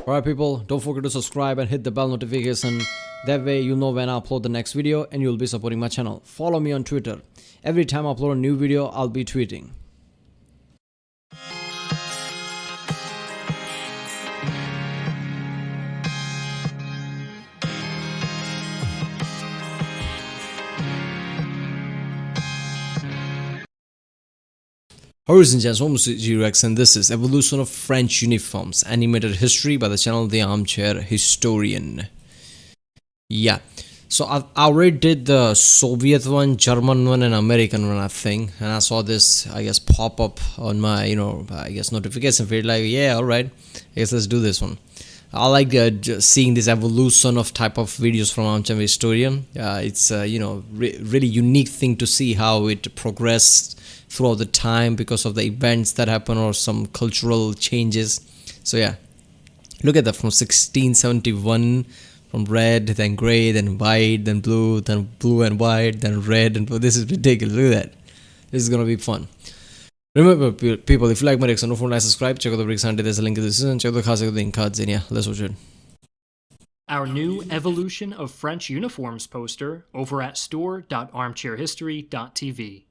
Alright people, don't forget to subscribe and hit the bell notification. That way you'll know when I upload the next video and you'll be supporting my channel. Follow me on Twitter. Every time I upload a new video, I'll be tweeting. Ladies and gentlemen, I'm G-Rex and this is Evolution of French Uniforms, animated history by the channel The Armchair Historian. Yeah, so I already did the Soviet one, German one and American one, I think. And I saw this, I guess, pop up on my, notification feed like, yeah, alright, I guess let's do this one. I like seeing this evolution of type of videos from Armchair Historian. It's really unique thing to see how it progressed throughout the time because of the events that happen or some cultural changes. So yeah, look at that, from 1671, from red, then gray, then white, then blue and white, then red and blue. This is ridiculous. Look at that. This is gonna be fun. Remember people, if you like my reaction, don't forget to subscribe, check out the reaction, there's a link in the description, check out the link cards, and yeah, let's watch it. Our new Evolution of French Uniforms poster over at store.armchairhistory.tv.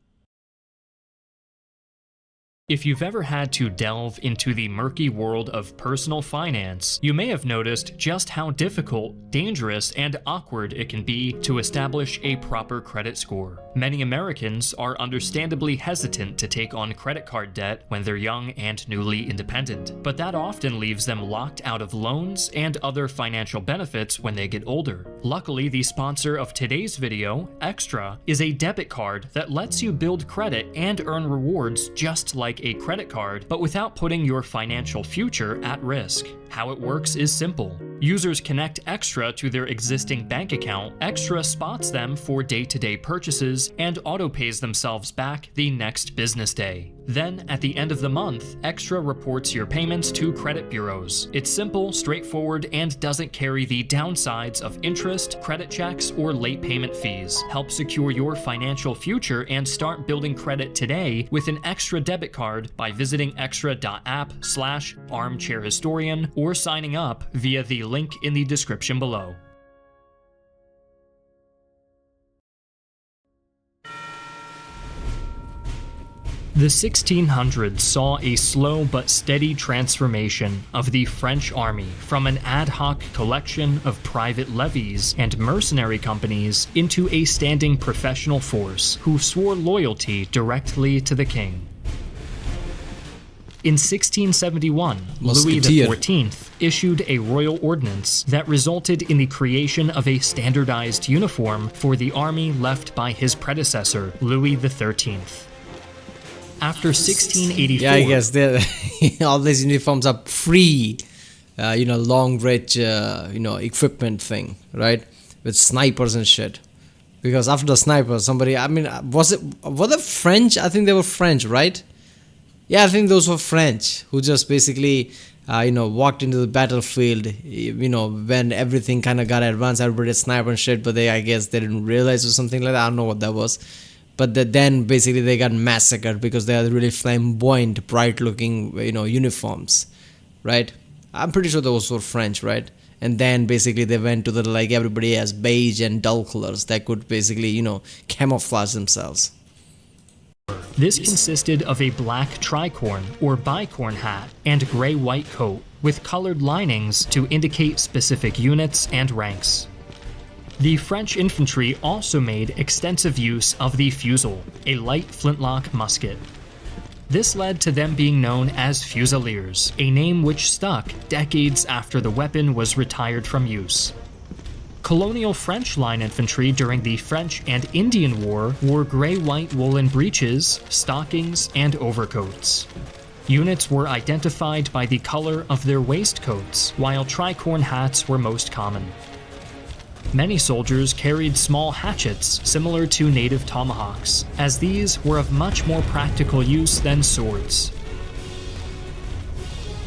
If you've ever had to delve into the murky world of personal finance, you may have noticed just how difficult, dangerous, and awkward it can be to establish a proper credit score. Many Americans are understandably hesitant to take on credit card debt when they're young and newly independent, but that often leaves them locked out of loans and other financial benefits when they get older. Luckily, the sponsor of today's video, Extra, is a debit card that lets you build credit and earn rewards just like a credit card, but without putting your financial future at risk. How it works is simple. Users connect Extra to their existing bank account, Extra spots them for day-to-day purchases, and auto-pays themselves back the next business day. Then, at the end of the month, Extra reports your payments to credit bureaus. It's simple, straightforward, and doesn't carry the downsides of interest, credit checks, or late payment fees. Help secure your financial future and start building credit today with an Extra debit card by visiting extra.app/armchairhistorian or signing up via the link in the description below. The 1600s saw a slow but steady transformation of the French army from an ad hoc collection of private levies and mercenary companies into a standing professional force who swore loyalty directly to the king. In 1671, Louis XIV issued a royal ordinance that resulted in the creation of a standardized uniform for the army left by his predecessor, Louis XIII. After 1684... Yeah, I guess all these uniforms are free, long range, equipment thing, right? With snipers and shit. Because after the snipers, were they French? I think they were French, right? Yeah, I think those were French who just basically, walked into the battlefield, when everything kind of got advanced, everybody had sniper and shit, but I guess they didn't realize or something like that. I don't know what that was. But then basically they got massacred because they had really flamboyant, bright-looking, uniforms, right? I'm pretty sure those were French, right? And then basically they went to everybody has beige and dull colors that could basically, camouflage themselves. This consisted of a black tricorn or bicorn hat and gray-white coat with colored linings to indicate specific units and ranks. The French infantry also made extensive use of the fusil, a light flintlock musket. This led to them being known as Fusiliers, a name which stuck decades after the weapon was retired from use. Colonial French line infantry during the French and Indian War wore gray-white woolen breeches, stockings, and overcoats. Units were identified by the color of their waistcoats, while tricorn hats were most common. Many soldiers carried small hatchets similar to native tomahawks, as these were of much more practical use than swords.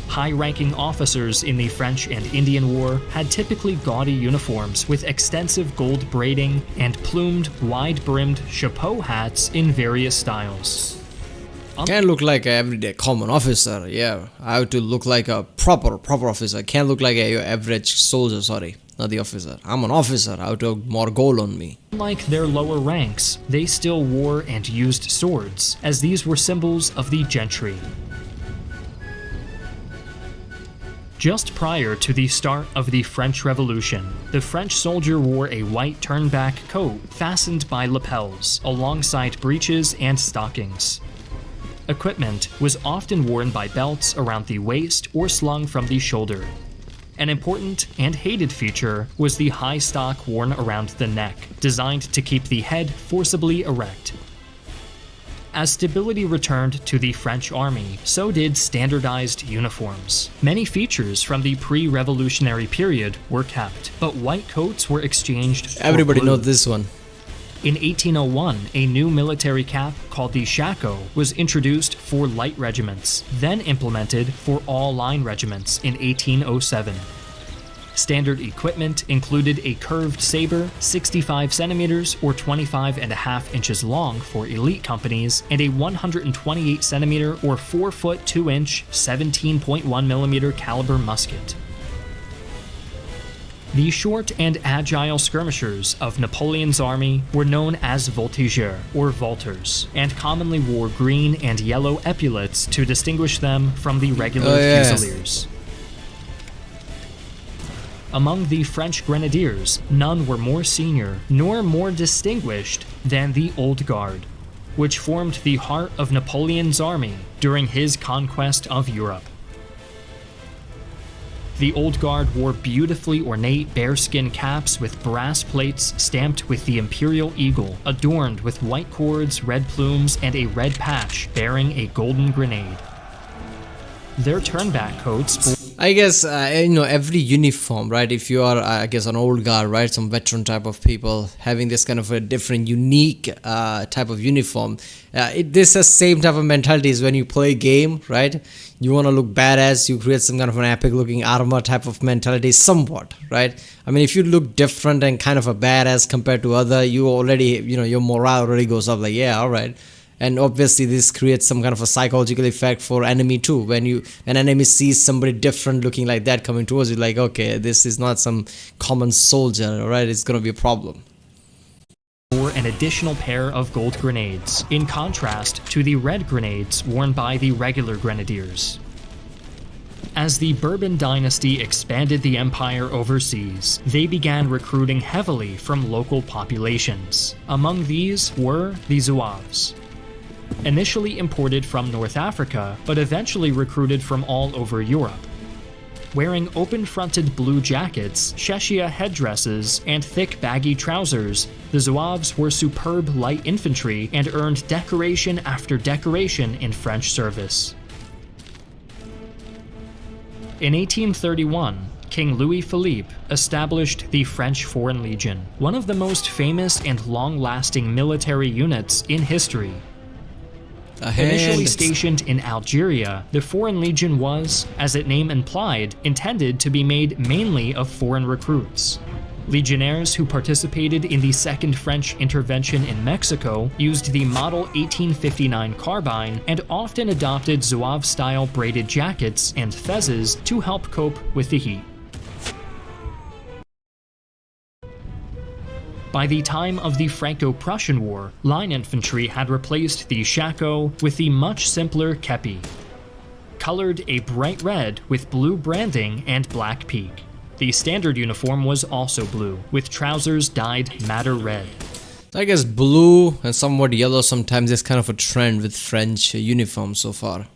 High-ranking officers in the French and Indian War had typically gaudy uniforms with extensive gold braiding and plumed, wide-brimmed chapeau hats in various styles. Can't look like an everyday common officer. Yeah, I have to look like a proper officer. Can't look like your average soldier. Sorry, not the officer. I'm an officer. I have to have more gold on me. Unlike their lower ranks, they still wore and used swords, as these were symbols of the gentry. Just prior to the start of the French Revolution, the French soldier wore a white turn-back coat fastened by lapels, alongside breeches and stockings. Equipment was often worn by belts around the waist or slung from the shoulder. An important and hated feature was the high stock worn around the neck, designed to keep the head forcibly erect. As stability returned to the French army, so did standardized uniforms. Many features from the pre-revolutionary period were kept, but white coats were exchanged for Everybody blue. knows this one. In 1801, a new military cap called the shako was introduced for light regiments, then implemented for all line regiments in 1807. Standard equipment included a curved saber, 65 centimeters or 25.5 inches long for elite companies, and a 128 centimeter or 4 foot 2 inch 17.1 millimeter caliber musket. The short and agile skirmishers of Napoleon's army were known as voltigeurs, or vaulters, and commonly wore green and yellow epaulets to distinguish them from the regular fusiliers. Among the French grenadiers, none were more senior nor more distinguished than the Old Guard, which formed the heart of Napoleon's army during his conquest of Europe. The Old Guard wore beautifully ornate bearskin caps with brass plates stamped with the imperial eagle, adorned with white cords, red plumes, and a red patch bearing a golden grenade. Their turnback coats I guess, every uniform, right? If you are, I guess, an old guard, right? Some veteran type of people having this kind of a different, unique type of uniform. This is same type of mentality is when you play a game, right? You want to look badass, you create some kind of an epic looking armor type of mentality somewhat, right? I mean, if you look different and kind of a badass compared to other, you already, your morale already goes up like, yeah, all right. And obviously this creates some kind of a psychological effect for enemy too. When an enemy sees somebody different looking like that coming towards you, like, okay, this is not some common soldier, all right? It's going to be a problem. Or an additional pair of gold grenades, in contrast to the red grenades worn by the regular grenadiers. As the Bourbon dynasty expanded the empire overseas, they began recruiting heavily from local populations. Among these were the Zouaves. Initially imported from North Africa, but eventually recruited from all over Europe. Wearing open-fronted blue jackets, Sheshia headdresses, and thick baggy trousers, the Zouaves were superb light infantry and earned decoration after decoration in French service. In 1831, King Louis Philippe established the French Foreign Legion, one of the most famous and long-lasting military units in history. Initially stationed in Algeria, the Foreign Legion was, as its name implied, intended to be made mainly of foreign recruits. Legionnaires who participated in the Second French Intervention in Mexico used the Model 1859 carbine and often adopted Zouave-style braided jackets and fezzes to help cope with the heat. By the time of the Franco-Prussian War, line infantry had replaced the shako with the much simpler kepi, colored a bright red with blue branding and black peak. The standard uniform was also blue, with trousers dyed madder red. I guess blue and somewhat yellow sometimes is kind of a trend with French uniforms so far.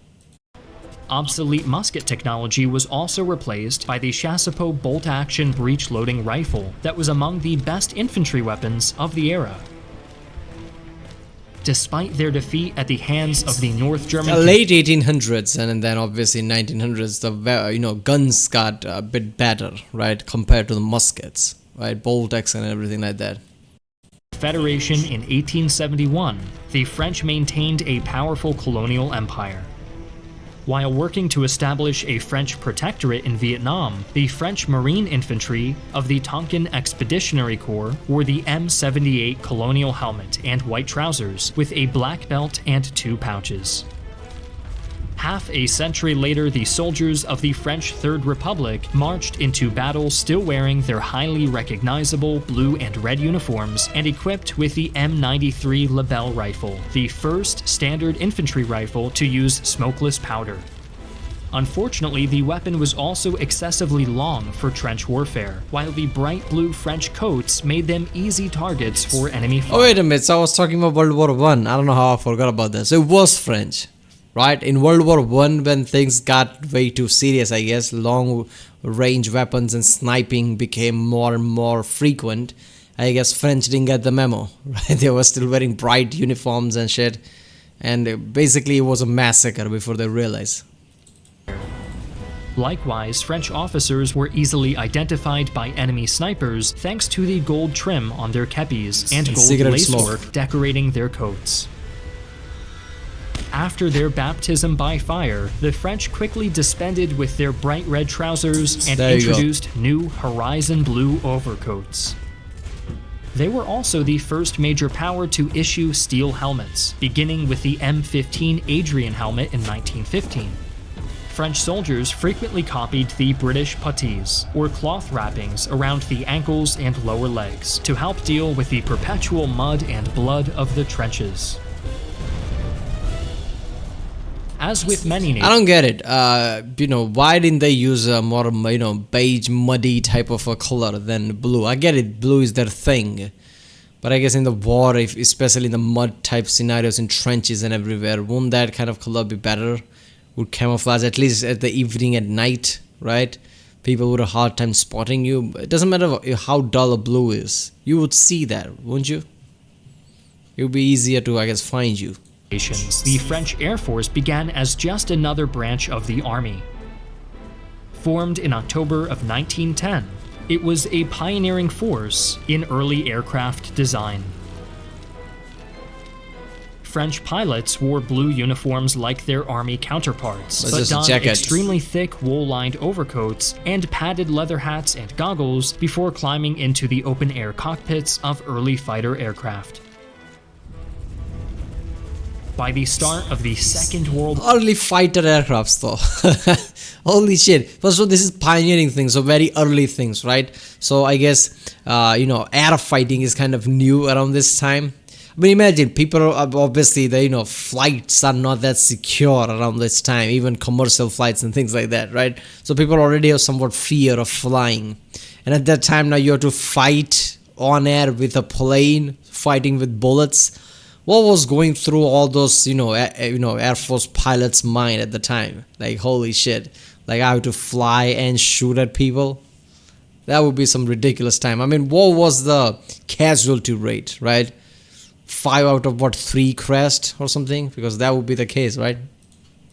Obsolete musket technology was also replaced by the Chassepot bolt-action breech-loading rifle that was among the best infantry weapons of the era. Despite their defeat at the hands of the North German... The late 1800s and then obviously 1900s, the guns got a bit better, right, compared to the muskets, right, bolt action and everything like that. Federation in 1871, the French maintained a powerful colonial empire. While working to establish a French protectorate in Vietnam, the French Marine Infantry of the Tonkin Expeditionary Corps wore the M78 colonial helmet and white trousers with a black belt and 2 pouches. Half a century later, the soldiers of the French Third Republic marched into battle still wearing their highly recognizable blue and red uniforms and equipped with the M93 Lebel rifle, the first standard infantry rifle to use smokeless powder. Unfortunately, the weapon was also excessively long for trench warfare, while the bright blue French coats made them easy targets for enemy fire. Oh, wait a minute. So I was talking about World War One. I don't know how I forgot about that. So it was French, right? In World War One, when things got way too serious, I guess, long range weapons and sniping became more and more frequent. I guess French didn't get the memo, right? They were still wearing bright uniforms and shit. And basically, it was a massacre before they realized. Likewise, French officers were easily identified by enemy snipers thanks to the gold trim on their kepis and gold cigarette lacework decorating their coats. After their baptism by fire, the French quickly dispensed with their bright red trousers and introduced new horizon blue overcoats. They were also the first major power to issue steel helmets, beginning with the M15 Adrian helmet in 1915. French soldiers frequently copied the British puttees, or cloth wrappings around the ankles and lower legs, to help deal with the perpetual mud and blood of the trenches. As with many nations, I don't get it. Why didn't they use a more, beige, muddy type of a color than blue? I get it, blue is their thing. But I guess in the war, especially in the mud type scenarios in trenches and everywhere, wouldn't that kind of color be better? Would camouflage at least at the evening, at night, right? People would have a hard time spotting you. It doesn't matter how dull a blue is. You would see that, wouldn't you? It would be easier to, I guess, find you. The French Air Force began as just another branch of the army. Formed in October of 1910, it was a pioneering force in early aircraft design. French pilots wore blue uniforms like their army counterparts, but donned extremely thick wool-lined overcoats and padded leather hats and goggles before climbing into the open-air cockpits of early fighter aircraft. By the start of the Second World War, early fighter aircrafts though. Holy shit. First of all, this is pioneering things, so very early things, right? So I guess, air fighting is kind of new around this time. I mean, imagine, people are obviously, flights are not that secure around this time, even commercial flights and things like that, right? So people already have somewhat fear of flying. And at that time, now you have to fight on air with a plane, fighting with bullets. What was going through all those, Air Force pilots' mind at the time? Like, holy shit. Like, I have to fly and shoot at people? That would be some ridiculous time. I mean, what was the casualty rate, right? 5 out of 3 crashed or something? Because that would be the case, right?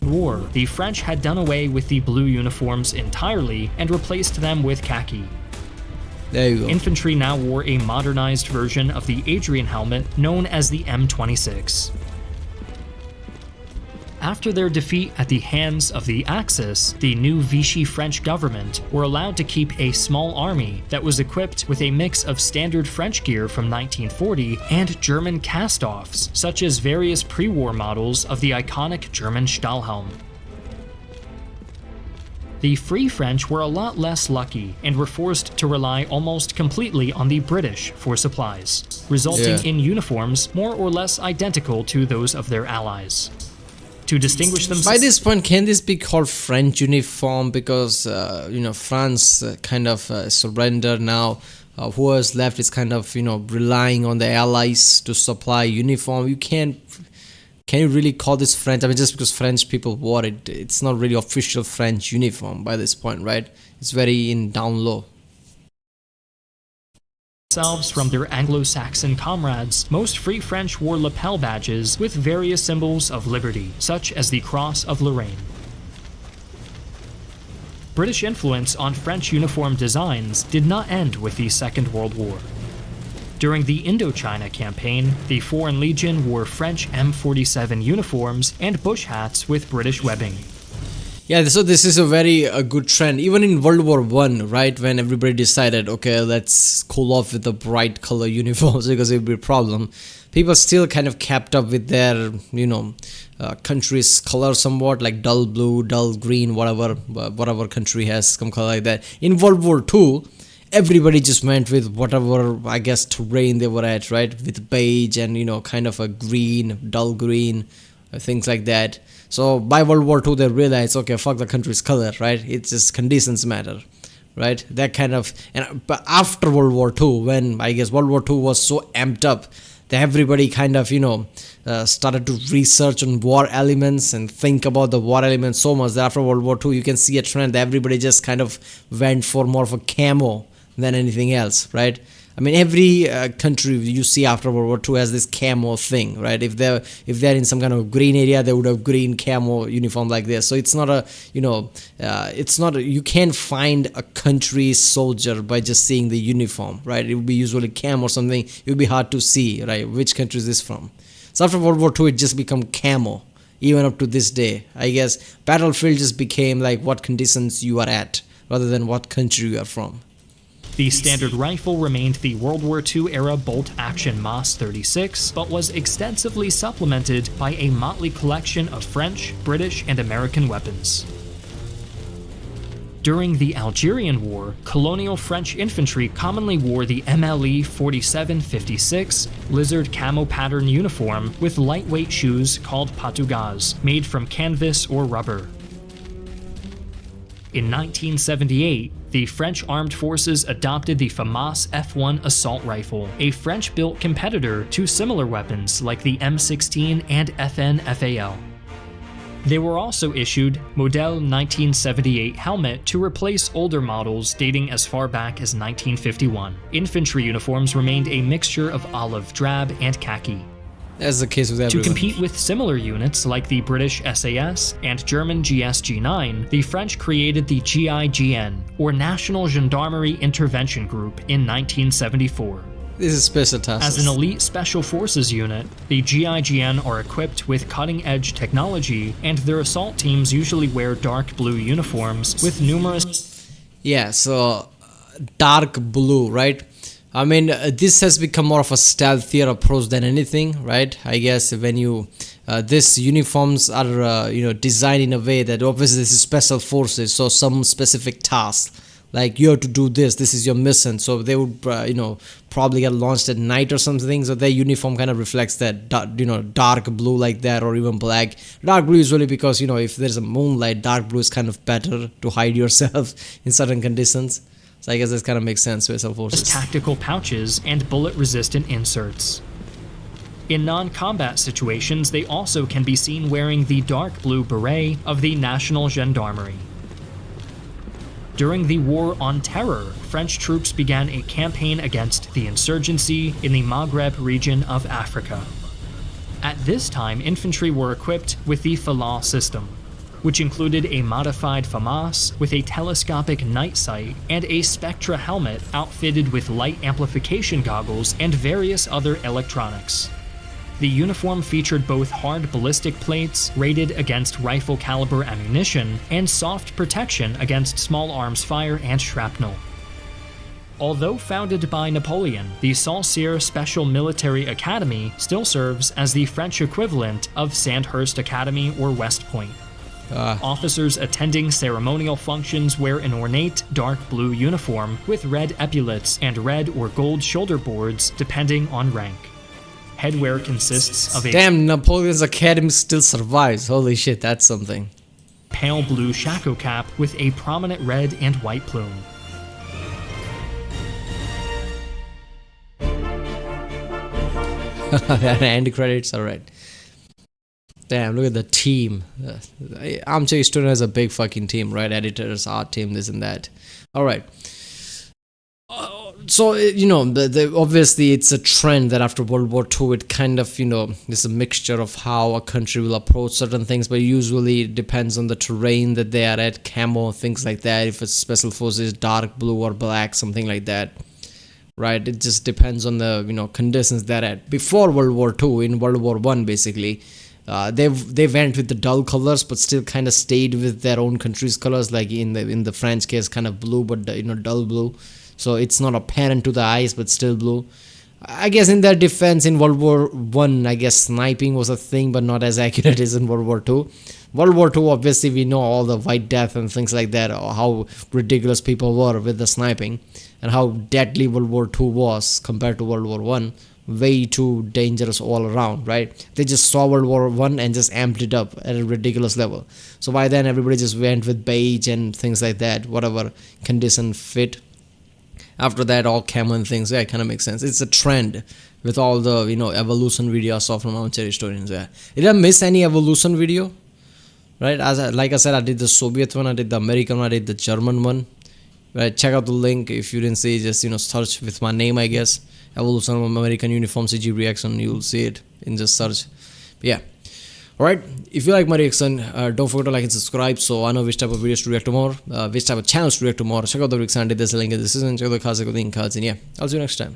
The French had done away with the blue uniforms entirely and replaced them with khaki. There you go. Infantry now wore a modernized version of the Adrian helmet known as the M26. After their defeat at the hands of the Axis, the new Vichy French government were allowed to keep a small army that was equipped with a mix of standard French gear from 1940 and German cast-offs, such as various pre-war models of the iconic German Stahlhelm. The Free French were a lot less lucky and were forced to rely almost completely on the British for supplies, resulting in uniforms more or less identical to those of their allies. To distinguish themselves. By this point, can this be called French uniform? Because, France kind of surrendered now. Who is left is kind of, relying on the allies to supply uniform. Can you really call this French? I mean, just because French people wore it, it's not really official French uniform by this point, right? It's very down low. From their Anglo-Saxon comrades, most Free French wore lapel badges with various symbols of liberty, such as the Cross of Lorraine. British influence on French uniform designs did not end with the Second World War. During the Indochina campaign, the Foreign Legion wore French M47 uniforms and bush hats with British webbing. Yeah, so this is a very good trend. Even in World War One, right, when everybody decided, okay, let's cool off with the bright color uniforms because it would be a problem, people still kind of kept up with their, country's color somewhat, like dull blue, dull green, whatever country has some color like that. In World War II, everybody just went with whatever, I guess, terrain they were at, right? With beige and, kind of a green, dull green, things like that. So by World War II, they realized, okay, fuck the country's color, right? It's just conditions matter, right? That kind of, but after World War II, when I guess World War II was so amped up, that everybody kind of, started to research on war elements and think about the war elements so much that after World War II, you can see a trend that everybody just kind of went for more of a camo than anything else, right? I mean, every country you see after World War II has this camo thing, right? If they're in some kind of green area, they would have green camo uniform like this. So it's not you can't find a country soldier by just seeing the uniform, right? It would be usually camo or something. It would be hard to see, right? Which country is this from? So after World War II, it just become camo, even up to this day. I guess battlefield just became like what conditions you are at, rather than what country you are from. The standard rifle remained the World War II era bolt-action MAS 36, but was extensively supplemented by a motley collection of French, British, and American weapons. During the Algerian War, colonial French infantry commonly wore the MLE 4756 lizard camo pattern uniform with lightweight shoes called patougas, made from canvas or rubber. In 1978, the French armed forces adopted the FAMAS F1 assault rifle, a French-built competitor to similar weapons like the M16 and FN FAL. They were also issued Model 1978 helmet to replace older models dating as far back as 1951. Infantry uniforms remained a mixture of olive drab and khaki. That's the case with everyone. To compete with similar units like the British SAS and German GSG-9, the French created the GIGN, or National Gendarmerie Intervention Group, in 1974. This is special tasks. As an elite special forces unit, the GIGN are equipped with cutting-edge technology, and their assault teams usually wear dark blue uniforms with numerous... Yeah, so dark blue, right? I mean, this has become more of a stealthier approach than anything, right? I guess when you, these uniforms are, designed in a way that obviously this is special forces, so some specific task, like you have to do this is your mission. So they would, probably get launched at night or something. So their uniform kind of reflects that, dark blue like that, or even black. Dark blue usually because, if there's a moonlight, dark blue is kind of better to hide yourself in certain conditions. So I guess this kind of makes sense, special forces. Tactical pouches and bullet-resistant inserts. In non-combat situations, they also can be seen wearing the dark blue beret of the National Gendarmerie. During the War on Terror, French troops began a campaign against the insurgency in the Maghreb region of Africa. At this time, infantry were equipped with the Fala system, which included a modified FAMAS with a telescopic night sight and a Spectra helmet outfitted with light amplification goggles and various other electronics. The uniform featured both hard ballistic plates rated against rifle caliber ammunition and soft protection against small arms fire and shrapnel. Although founded by Napoleon, the Saint-Cyr Special Military Academy still serves as the French equivalent of Sandhurst Academy or West Point. Officers attending ceremonial functions wear an ornate dark blue uniform with red epaulets and red or gold shoulder boards depending on rank. Headwear consists of a Damn, Napoleon's Academy still survives. Holy shit, that's something. Pale blue shako cap with a prominent red and white plume. End credits, alright. Damn, look at the team. Armchair Historian has a big fucking team, right? Editors, art team, this and that. Alright. So, obviously it's a trend that after World War II, it kind of, is a mixture of how a country will approach certain things, but usually it depends on the terrain that they are at, camo, things like that. If it's special forces, dark blue or black, something like that. Right? It just depends on the, conditions they're at. Before World War II, in World War I, basically, they went with the dull colors, but still kind of stayed with their own country's colors. Like in the French case, kind of blue, but dull blue. So it's not apparent to the eyes, but still blue. I guess in their defense, in World War One, I guess sniping was a thing, but not as accurate as in World War Two. World War Two, obviously, we know all the White Death and things like that, or how ridiculous people were with the sniping, and how deadly World War Two was compared to World War One. Way too dangerous all around, right? They just saw World War One and just amped it up at a ridiculous level. So by then, everybody just went with beige and things like that, whatever condition fit. After that, all camo and things, yeah, it kind of makes sense. It's a trend with all the evolution videos I saw from Armchair Historians. Yeah, did I miss any evolution video? Right, like I said, I did the Soviet one, I did the American one, I did the German one. Right, check out the link if you didn't see. Just search with my name, I guess. Evolution of American Uniform CG Reaction. You'll see it in just search. But yeah. Alright, if you like my reaction, don't forget to like and subscribe so I know which type of videos to react to more, which type of channels to react to more. Check out the reaction, I did this link in the description, check out the link cards, and yeah, I'll see you next time.